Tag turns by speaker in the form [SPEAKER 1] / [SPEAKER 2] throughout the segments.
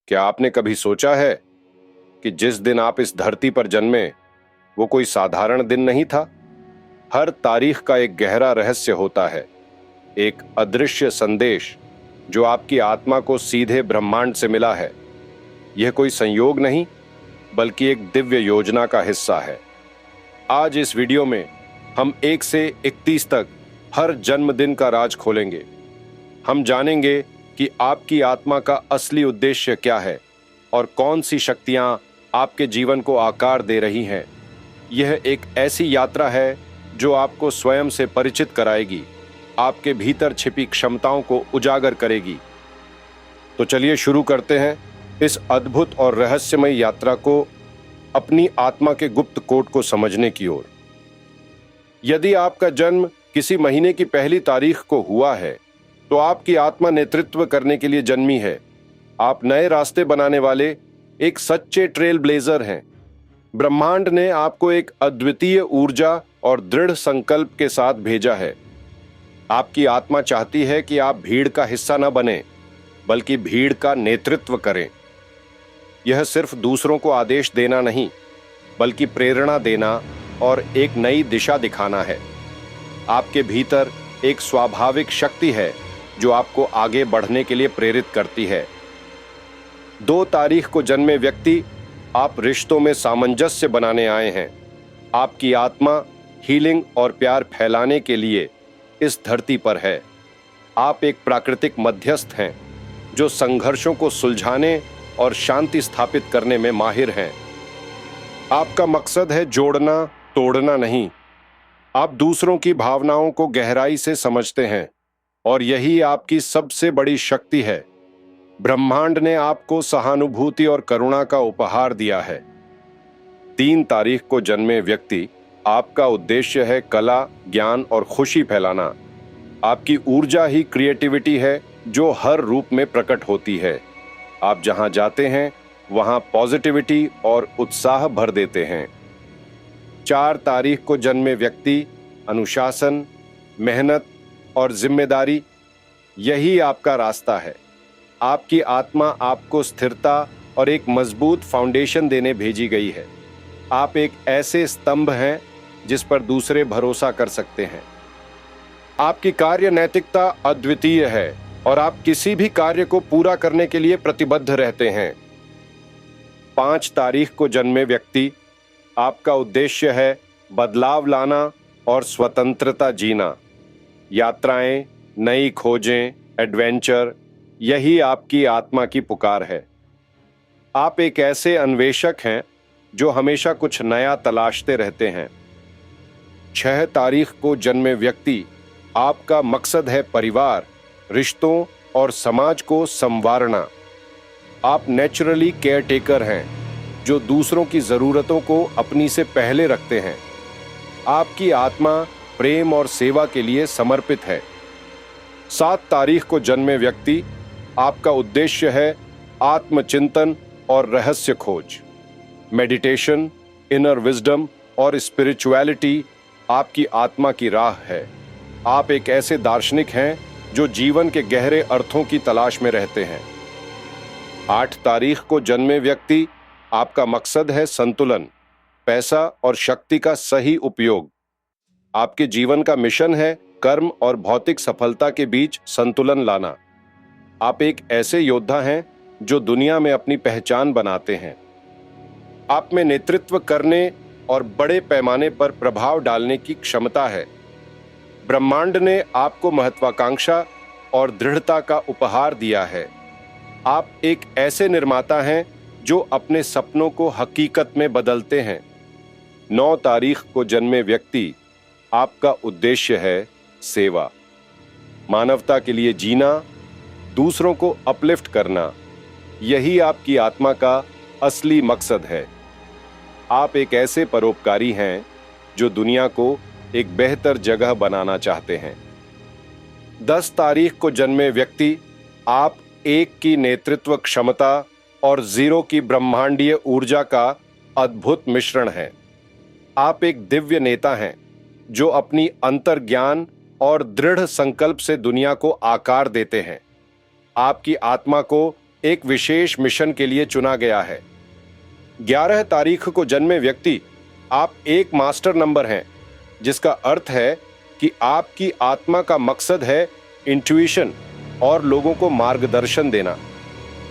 [SPEAKER 1] क्या आपने कभी सोचा है कि जिस दिन आप इस धरती पर जन्मे वो कोई साधारण दिन नहीं था। हर तारीख का एक गहरा रहस्य होता है, एक अदृश्य संदेश जो आपकी आत्मा को सीधे ब्रह्मांड से मिला है। यह कोई संयोग नहीं, बल्कि एक दिव्य योजना का हिस्सा है। आज इस वीडियो में हम 1 से 31 तक हर जन्मदिन का राज खोलेंगे। हम जानेंगे कि आपकी आत्मा का असली उद्देश्य क्या है और कौन सी शक्तियां आपके जीवन को आकार दे रही हैं। यह एक ऐसी यात्रा है जो आपको स्वयं से परिचित कराएगी, आपके भीतर छिपी क्षमताओं को उजागर करेगी। तो चलिए शुरू करते हैं इस अद्भुत और रहस्यमय यात्रा को अपनी आत्मा के गुप्त कोड को समझने की ओर। यदि आपका जन्म किसी महीने की पहली तारीख को हुआ है तो आपकी आत्मा नेतृत्व करने के लिए जन्मी है। आप नए रास्ते बनाने वाले एक सच्चे ट्रेल ब्लेजर हैं। ब्रह्मांड ने आपको एक अद्वितीय ऊर्जा और दृढ़ संकल्प के साथ भेजा है। आपकी आत्मा चाहती है कि आप भीड़ का हिस्सा न बने, बल्कि भीड़ का नेतृत्व करें। यह सिर्फ दूसरों को आदेश देना नहीं, बल्कि प्रेरणा देना और एक नई दिशा दिखाना है। आपके भीतर एक स्वाभाविक शक्ति है जो आपको आगे बढ़ने के लिए प्रेरित करती है। 2 तारीख को जन्मे व्यक्ति, आप रिश्तों में सामंजस्य बनाने आए हैं। आपकी आत्मा हीलिंग और प्यार फैलाने के लिए इस धरती पर है। आप एक प्राकृतिक मध्यस्थ हैं जो संघर्षों को सुलझाने और शांति स्थापित करने में माहिर हैं। आपका मकसद है जोड़ना, तोड़ना नहीं। आप दूसरों की भावनाओं को गहराई से समझते हैं और यही आपकी सबसे बड़ी शक्ति है। ब्रह्मांड ने आपको सहानुभूति और करुणा का उपहार दिया है। 3 तारीख को जन्मे व्यक्ति, आपका उद्देश्य है कला, ज्ञान और खुशी फैलाना। आपकी ऊर्जा ही क्रिएटिविटी है जो हर रूप में प्रकट होती है। आप जहां जाते हैं वहां पॉजिटिविटी और उत्साह भर देते हैं। 4 तारीख को जन्मे व्यक्ति, अनुशासन, मेहनत और जिम्मेदारी, यही आपका रास्ता है। आपकी आत्मा आपको स्थिरता और एक मजबूत फाउंडेशन देने भेजी गई है। आप एक ऐसे स्तंभ हैं जिस पर दूसरे भरोसा कर सकते हैं। आपकी कार्य नैतिकता अद्वितीय है और आप किसी भी कार्य को पूरा करने के लिए प्रतिबद्ध रहते हैं। 5 तारीख को जन्मे व्यक्ति, आपका उद्देश्य है बदलाव लाना और स्वतंत्रता जीना। यात्राएं, नई खोजें, एडवेंचर, यही आपकी आत्मा की पुकार है। आप एक ऐसे अन्वेषक हैं जो हमेशा कुछ नया तलाशते रहते हैं। 6 तारीख को जन्मे व्यक्ति, आपका मकसद है परिवार, रिश्तों और समाज को संवारना। आप नेचुरली केयर टेकर हैं जो दूसरों की जरूरतों को अपनी से पहले रखते हैं। आपकी आत्मा प्रेम और सेवा के लिए समर्पित है। 7 तारीख को जन्मे व्यक्ति, आपका उद्देश्य है आत्मचिंतन और रहस्य खोज। मेडिटेशन, इनर विजडम और स्पिरिचुअलिटी आपकी आत्मा की राह है। आप एक ऐसे दार्शनिक हैं जो जीवन के गहरे अर्थों की तलाश में रहते हैं। 8 तारीख को जन्मे व्यक्ति, आपका मकसद है संतुलन, पैसा और शक्ति का सही उपयोग। आपके जीवन का मिशन है कर्म और भौतिक सफलता के बीच संतुलन लाना। आप एक ऐसे योद्धा हैं जो दुनिया में अपनी पहचान बनाते हैं। आप में नेतृत्व करने और बड़े पैमाने पर प्रभाव डालने की क्षमता है। ब्रह्मांड ने आपको महत्वाकांक्षा और दृढ़ता का उपहार दिया है। आप एक ऐसे निर्माता हैं जो अपने सपनों को हकीकत में बदलते हैं। 9 तारीख को जन्मे व्यक्ति, आपका उद्देश्य है सेवा, मानवता के लिए जीना, दूसरों को अपलिफ्ट करना, यही आपकी आत्मा का असली मकसद है। आप एक ऐसे परोपकारी हैं जो दुनिया को एक बेहतर जगह बनाना चाहते हैं। 10 तारीख को जन्मे व्यक्ति, आप 1 की नेतृत्व क्षमता और 0 की ब्रह्मांडीय ऊर्जा का अद्भुत मिश्रण है। आप एक दिव्य नेता हैं जो अपनी अंतर्ज्ञान और दृढ़ संकल्प से दुनिया को आकार देते हैं। आपकी आत्मा को एक विशेष मिशन के लिए चुना गया है। 11 तारीख को जन्मे व्यक्ति, आप एक मास्टर नंबर हैं, जिसका अर्थ है कि आपकी आत्मा का मकसद है इंट्यूशन और लोगों को मार्गदर्शन देना।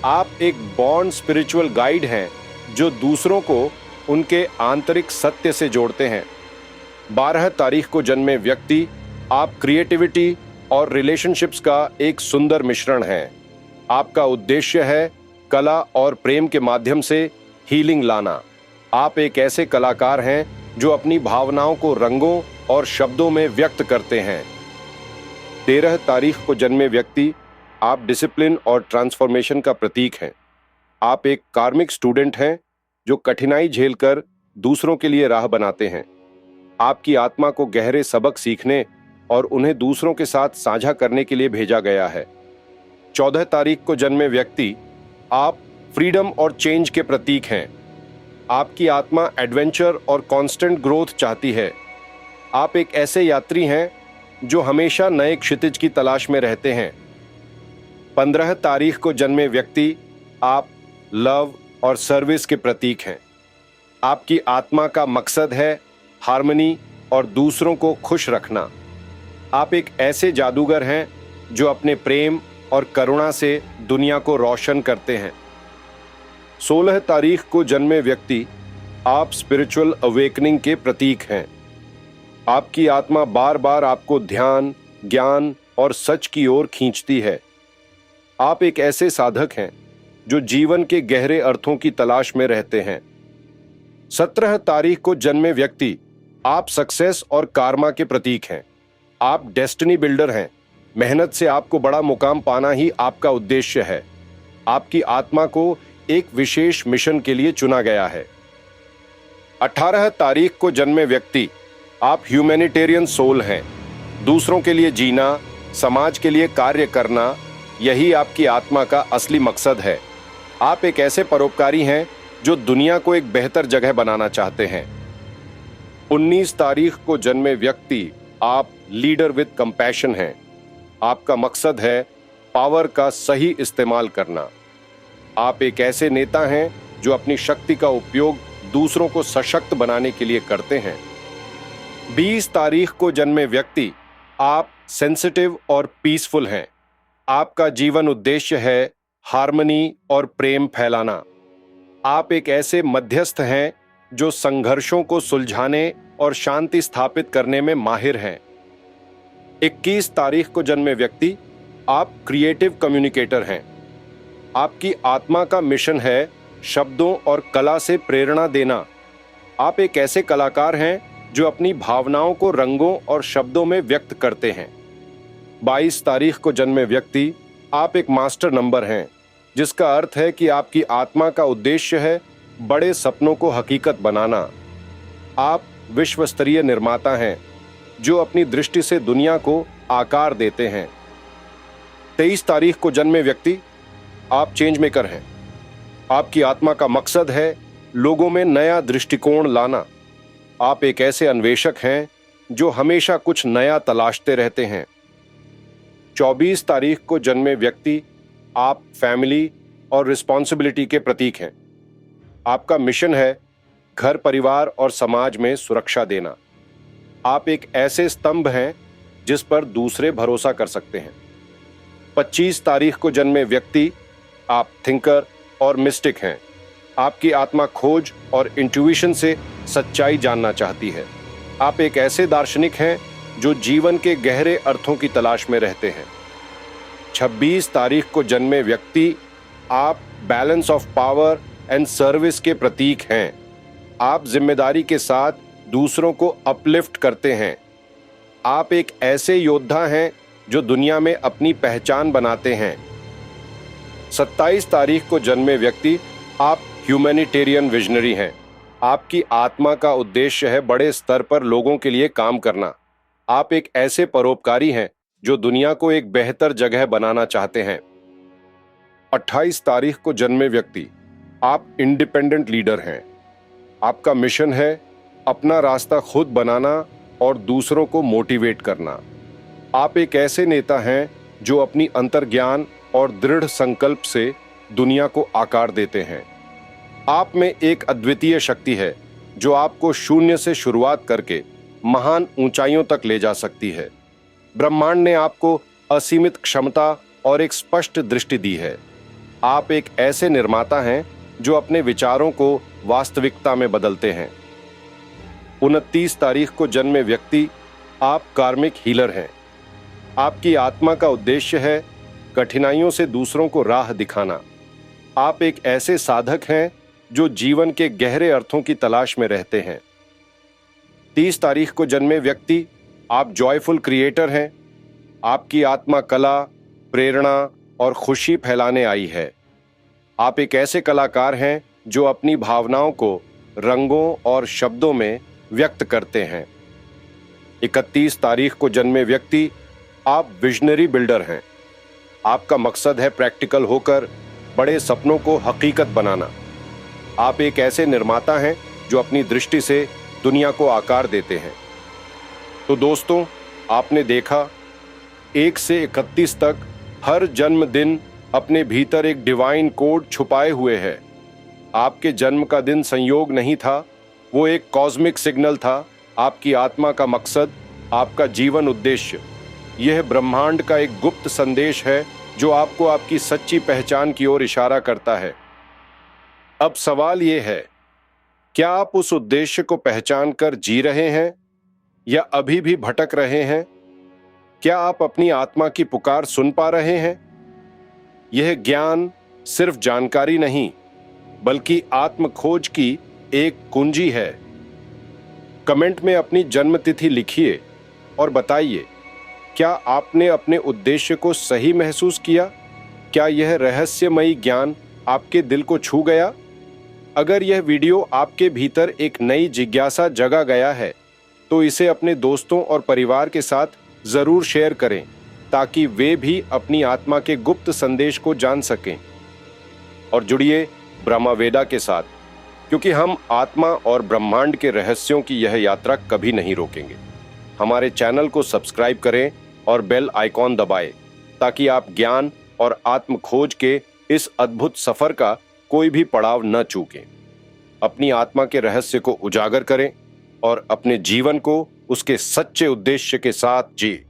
[SPEAKER 1] आप एक बॉर्न स्पिरिचुअल गाइड हैं जो दूसरों को उनके आंतरिक सत्य से जोड़ते हैं। 12 तारीख को जन्मे व्यक्ति, आप क्रिएटिविटी और रिलेशनशिप्स का एक सुंदर मिश्रण हैं। आपका उद्देश्य है कला और प्रेम के माध्यम से हीलिंग लाना। आप एक ऐसे कलाकार हैं जो अपनी भावनाओं को रंगों और शब्दों में व्यक्त करते हैं। 13 तारीख को जन्मे व्यक्ति, आप डिसिप्लिन और ट्रांसफॉर्मेशन का प्रतीक हैं। आप एक कार्मिक स्टूडेंट हैं जो कठिनाई झेलकर दूसरों के लिए राह बनाते हैं। आपकी आत्मा को गहरे सबक सीखने और उन्हें दूसरों के साथ साझा करने के लिए भेजा गया है। 14 तारीख को जन्मे व्यक्ति, आप फ्रीडम और चेंज के प्रतीक हैं। आपकी आत्मा एडवेंचर और कांस्टेंट ग्रोथ चाहती है। आप एक ऐसे यात्री हैं जो हमेशा नए क्षितिज की तलाश में रहते हैं। 15 तारीख को जन्मे व्यक्ति, आप लव और सर्विस के प्रतीक हैं। आपकी आत्मा का मकसद है हार्मनी और दूसरों को खुश रखना। आप एक ऐसे जादूगर हैं जो अपने प्रेम और करुणा से दुनिया को रोशन करते हैं। 16 तारीख को जन्मे व्यक्ति, आप स्पिरिचुअल अवेकनिंग के प्रतीक हैं। आपकी आत्मा बार बार आपको ध्यान, ज्ञान और सच की ओर खींचती है। आप एक ऐसे साधक हैं जो जीवन के गहरे अर्थों की तलाश में रहते हैं। 17 तारीख को जन्मे व्यक्ति, आप सक्सेस और कार्मा के प्रतीक हैं। आप डेस्टिनी बिल्डर हैं। मेहनत से आपको बड़ा मुकाम पाना ही आपका उद्देश्य है। आपकी आत्मा को एक विशेष मिशन के लिए चुना गया है। 18 तारीख को जन्मे व्यक्ति, आप ह्यूमैनिटेरियन सोल हैं। दूसरों के लिए जीना, समाज के लिए कार्य करना, यही आपकी आत्मा का असली मकसद है। आप एक ऐसे परोपकारी हैं जो दुनिया को एक बेहतर जगह बनाना चाहते हैं। 19 तारीख को जन्मे व्यक्ति, आप लीडर विद कंपैशन हैं। आपका मकसद है पावर का सही इस्तेमाल करना। आप एक ऐसे नेता हैं जो अपनी शक्ति का उपयोग दूसरों को सशक्त बनाने के लिए करते हैं। 20 तारीख को जन्मे व्यक्ति, आप सेंसिटिव और पीसफुल हैं। आपका जीवन उद्देश्य है हार्मनी और प्रेम फैलाना। आप एक ऐसे मध्यस्थ हैं जो संघर्षों को सुलझाने और शांति स्थापित करने में माहिर हैं। 21 तारीख को जन्मे व्यक्ति, आप क्रिएटिव कम्युनिकेटर हैं। आपकी आत्मा का मिशन है शब्दों और कला से प्रेरणा देना। आप एक ऐसे कलाकार हैं जो अपनी भावनाओं को रंगों और शब्दों में व्यक्त करते हैं। 22 तारीख को जन्मे व्यक्ति, आप एक मास्टर नंबर हैं, जिसका अर्थ है कि आपकी आत्मा का उद्देश्य है बड़े सपनों को हकीकत बनाना। आप विश्व स्तरीय निर्माता हैं जो अपनी दृष्टि से दुनिया को आकार देते हैं। 23 तारीख को जन्मे व्यक्ति, आप चेंज मेकर हैं। आपकी आत्मा का मकसद है लोगों में नया दृष्टिकोण लाना। आप एक ऐसे अन्वेषक हैं जो हमेशा कुछ नया तलाशते रहते हैं। 24 तारीख को जन्मे व्यक्ति, आप फैमिली और रिस्पॉन्सिबिलिटी के प्रतीक हैं। आपका मिशन है घर, परिवार और समाज में सुरक्षा देना। आप एक ऐसे स्तंभ हैं जिस पर दूसरे भरोसा कर सकते हैं। 25 तारीख को जन्मे व्यक्ति, आप थिंकर और मिस्टिक हैं। आपकी आत्मा खोज और इंट्यूशन से सच्चाई जानना चाहती है। आप एक ऐसे दार्शनिक हैं जो जीवन के गहरे अर्थों की तलाश में रहते हैं। 26 तारीख को जन्मे व्यक्ति, आप balance of power and service के प्रतीक हैं। आप जिम्मेदारी के साथ दूसरों को अपलिफ्ट करते हैं। आप एक ऐसे योद्धा हैं जो दुनिया में अपनी पहचान बनाते हैं। 27 तारीख को जन्मे व्यक्ति, आप ह्यूमैनिटेरियन विजनरी हैं। आपकी आत्मा का उद्देश्य है बड़े स्तर पर लोगों के लिए काम करना। आप एक ऐसे परोपकारी हैं जो दुनिया को एक बेहतर जगह बनाना चाहते हैं। 28 तारीख को जन्मे व्यक्ति, आप इंडिपेंडेंट लीडर हैं। आपका मिशन है अपना रास्ता खुद बनाना और दूसरों को मोटिवेट करना। आप एक ऐसे नेता हैं जो अपनी अंतर्ज्ञान और दृढ़ संकल्प से दुनिया को आकार देते हैं। आप में एक अद्वितीय शक्ति है जो आपको शून्य से शुरुआत करके महान ऊंचाइयों तक ले जा सकती है। ब्रह्मांड ने आपको असीमित क्षमता और एक स्पष्ट दृष्टि दी है। आप एक ऐसे निर्माता हैं जो अपने विचारों को वास्तविकता में बदलते हैं। 29 तारीख को जन्मे व्यक्ति, आप कार्मिक हीलर हैं। आपकी आत्मा का उद्देश्य है कठिनाइयों से दूसरों को राह दिखाना। आप एक ऐसे साधक हैं जो जीवन के गहरे अर्थों की तलाश में रहते हैं। 30 तारीख को जन्मे व्यक्ति, आप जॉयफुल क्रिएटर हैं। आपकी आत्मा कला, प्रेरणा और खुशी फैलाने आई है। आप एक ऐसे कलाकार हैं जो अपनी भावनाओं को रंगों और शब्दों में व्यक्त करते हैं। 31 तारीख को जन्मे व्यक्ति, आप विजनरी बिल्डर हैं। आपका मकसद है प्रैक्टिकल होकर बड़े सपनों को हकीकत बनाना। आप एक ऐसे निर्माता हैं जो अपनी दृष्टि से दुनिया को आकार देते हैं। तो दोस्तों, आपने देखा 1 से 31 तक हर जन्मदिन अपने भीतर एक डिवाइन कोड छुपाए हुए है। आपके जन्म का दिन संयोग नहीं था, वो एक कॉस्मिक सिग्नल था। आपकी आत्मा का मकसद, आपका जीवन उद्देश्य, यह ब्रह्मांड का एक गुप्त संदेश है जो आपको आपकी सच्ची पहचान की ओर इशारा करता है। अब सवाल यह है, क्या आप उस उद्देश्य को पहचान कर जी रहे हैं या अभी भी भटक रहे हैं? क्या आप अपनी आत्मा की पुकार सुन पा रहे हैं? यह ज्ञान सिर्फ जानकारी नहीं, बल्कि आत्म खोज की एक कुंजी है। कमेंट में अपनी जन्म तिथि लिखिए और बताइए, क्या आपने अपने उद्देश्य को सही महसूस किया? क्या यह रहस्यमयी ज्ञान आपके दिल को छू गया? अगर यह वीडियो आपके भीतर एक नई जिज्ञासा जगा गया है, तो इसे अपने दोस्तों और परिवार के साथ जरूर शेयर करें ताकि वे भी अपनी आत्मा के गुप्त संदेश को जान सकें। और जुड़िए ब्रह्मवेदा के साथ, क्योंकि हम आत्मा और ब्रह्मांड के रहस्यों की यह यात्रा कभी नहीं रोकेंगे। हमारे चैनल को सब्सक्राइब करें और बेल आइकॉन दबाएं ताकि आप ज्ञान और आत्म खोज के इस अद्भुत सफर का कोई भी पड़ाव न चूकें। अपनी आत्मा के रहस्य को उजागर करें और अपने जीवन को उसके सच्चे उद्देश्य के साथ जिए।